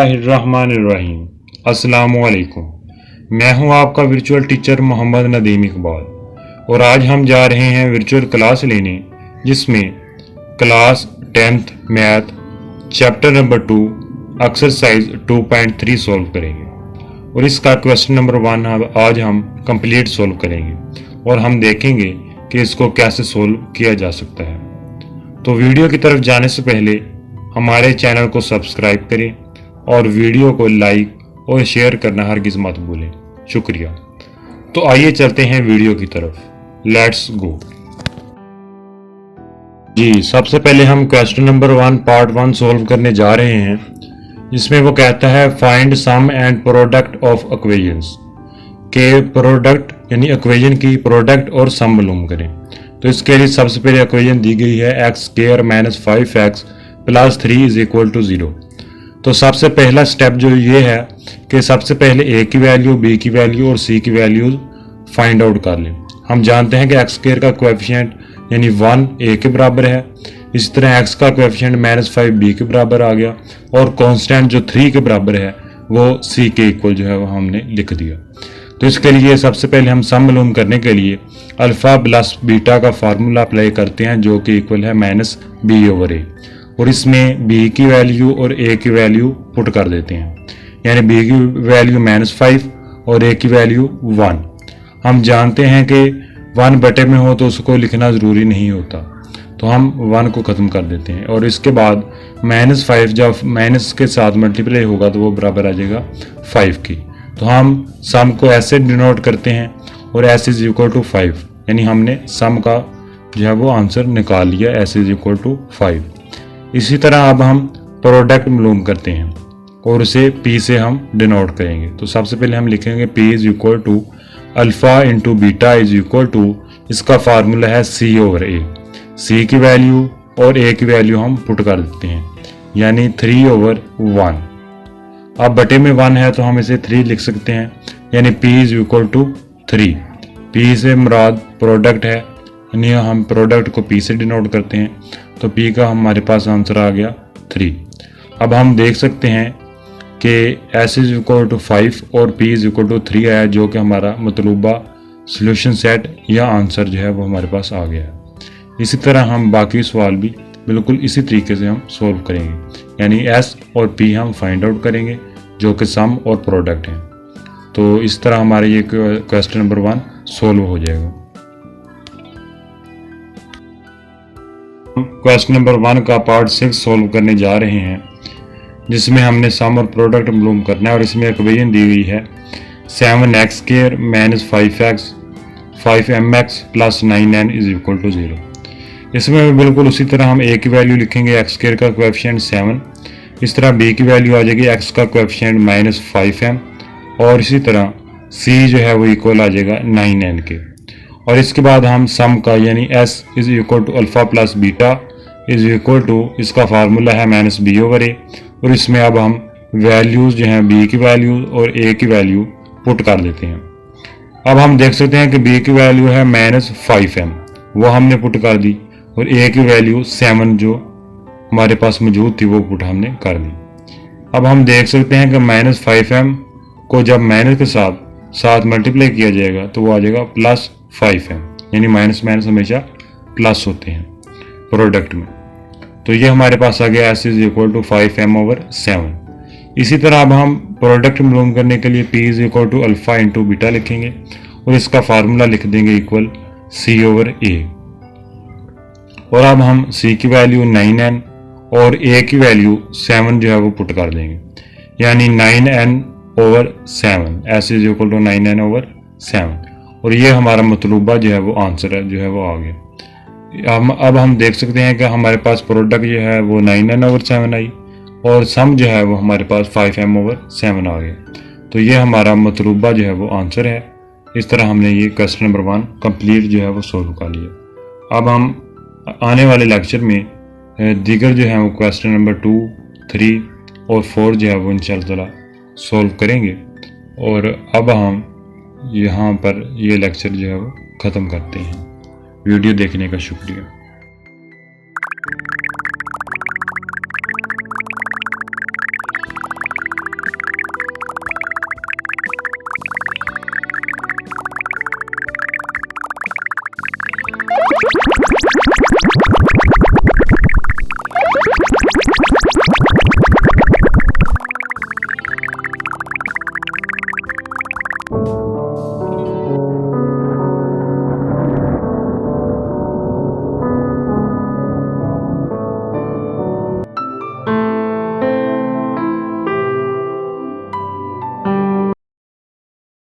बिस्मिल्लाहिर्रहमानिर्रहीम। अस्सलामुअलैकुम। मैं हूं आपका वर्चुअल टीचर मोहम्मद नदीम इकबाल और आज हम जा रहे हैं वर्चुअल क्लास लेने जिसमें class 10th math chapter number 2 exercise 2.3 solve करेंगे और इसका क्वेश्चन नंबर 1 आज हम कंप्लीट सॉल्व करेंगे और हम देखेंगे कि इसको कैसे सॉल्व किया जा सकता है। तो वीडियो की तरफ जाने से पहले हमारे चैनल को सब्सक्राइब करें और वीडियो को लाइक और शेयर करना हरगिज़ मत भूलें। शुक्रिया। तो आइए चलते हैं वीडियो की तरफ। Let's go. जी, सबसे पहले हम क्वेश्चन नंबर 1 पार्ट 1 सॉल्व करने जा रहे हैं जिसमें वो कहता है find sum and product of equations के प्रोडक्ट यानी इक्वेशन की प्रोडक्ट और सम मालूम करें। तो इसके लिए सबसे पहले इक्वेशन दी गई है x square minus 5x plus 3 is equal to 0। तो सबसे पहला स्टेप जो ये है कि सबसे पहले ए की वैल्यू, बी की वैल्यू और सी की वैल्यू फाइंड आउट कर लें। हम जानते हैं कि एक्स स्क्वायर का कोएफिशिएंट यानी 1 ए के बराबर है, इसी तरह एक्स का कोएफिशिएंट -5 बी के बराबर आ गया और कांस्टेंट जो 3 के बराबर है वो सी के इक्वल जो है वो हमने लिख दिया। तो इसके लिए सबसे पहले हम सम मालूम करने के लिए अल्फा प्लस बीटा का फार्मूला अप्लाई करते हैं जो कि इक्वल है -b/a और इसमें b की वैल्यू और a की वैल्यू पुट कर देते हैं, यानी b की वैल्यू -5 और a की वैल्यू 1। हम जानते हैं कि 1 बटे में हो तो उसको लिखना ज़रूरी नहीं होता, तो हम 1 को ख़त्म कर देते हैं और इसके बाद -5 जब माइनस के साथ मल्टीप्लाई होगा तो वो बराबर आ जाएगा 5 की। तो हम सम को ऐसे डिनोट करते हैं और s इज इक्वल टू 5, यानी हमने सम का जो है वो आंसर निकाल लिया, s इज इक्वल टू 5। इसी तरह अब हम प्रोडक्ट मालूम करते हैं और उसे p से हम डिनोट करेंगे। तो सबसे पहले हम लिखेंगे p is equal to alpha into beta is equal to, इसका फार्मूला है c/a। c की वैल्यू और a की वैल्यू हम पुट कर देते हैं, यानी 3/1। अब बटे में 1 है तो हम इसे 3 लिख सकते हैं, यानी p is equal to 3। p से मुराद प्रोडक्ट है, यानी हम प्रोडक्ट को p से डिनोट करते हैं, तो p का हमारे पास आंसर आ गया 3। अब हम देख सकते हैं कि s इज इक्वल टू 5 और p इज इक्वल टू 3 आया, जो कि हमारा मतलूबा सॉल्यूशन सेट या आंसर जो है वो हमारे पास आ गया है। इसी तरह हम बाकी सवाल भी बिल्कुल इसी तरीके से हम सॉल्व करेंगे, यानी s और p हम फाइंड आउट करेंगे जो कि सम और प्रोडक्ट हैं। तो इस तरह हमारे ये क्वेश्चन नंबर 1 सॉल्व हो जाएगा। क्वेश्चन नंबर 1 का पार्ट 6 सॉल्व करने जा रहे हैं जिसमें हमने सम और प्रोडक्ट मालूम करना है और इसमें इक्वेशन दी हुई है 7x square minus 5x 5mx plus 9n is equal to 0। इसमें बिल्कुल उसी तरह हम a की वैल्यू लिखेंगे, एक्स स्क्वायर का कोएफिशिएंट 7, इस तरह b की वैल्यू आ जाएगी x का कोएफिशिएंट -5m और इसी तरह c जो है वो इक्वल आ जाएगा 9n के। और इसके बाद हम सम का यानी s is equal to alpha plus beta is equal to, इसका फार्मूला है -b/a और इसमें अब हम वैल्यूज़ जो हैं b की वैल्यू और a की वैल्यू पुट कर देते हैं। अब हम देख सकते हैं कि b की वैल्यू है -5m, वो हमने पुट कर दी और a की वैल्यू 7 जो हमारे पास मौजूद थी वो पुट हमने कर दी। अब हम देख सकते हैं कि -5m को जब माइनस के साथ मल्टीप्लाई किया जाएगा तो वो आ जाएगा +5m, यानी माइनस माइनस हमेशा प्लस होते हैं प्रोडक्ट में। तो ये हमारे पास आ गया s is equal to 5m/7। इसी तरह अब हम प्रोडक्ट मालूम करने के लिए p is equal to alpha into beta लिखेंगे और इसका फार्मूला लिख देंगे इक्वल c/a और अब हम c की वैल्यू 9n और a की वैल्यू 7 जो है वो पुट कर देंगे, यानी 9n/7, s is equal to 9n/7 और ये हमारा मतलूबा जो है वो आंसर है जो है वो आ गया। अब हम देख सकते हैं कि हमारे पास प्रोडक्ट जो है वो 9n/7 आई और सम जो है वो हमारे पास 5m/7 आ गया। तो ये हमारा मतलूबा जो है वो आंसर है। इस तरह हमने ये क्वेश्चन नंबर 1 कंप्लीट जो है वो सोल्व कर लिया। अब हम आने वाले लेक्चर में दीगर जो है वो क्वेश्चन नंबर 2, 3 और 4 जो है वो इंशाअल्लाह सोल्व करेंगे और अब हम यहाँ पर ये लेक्चर जो है वो ख़त्म करते हैं। वीडियो देखने का शुक्रिया।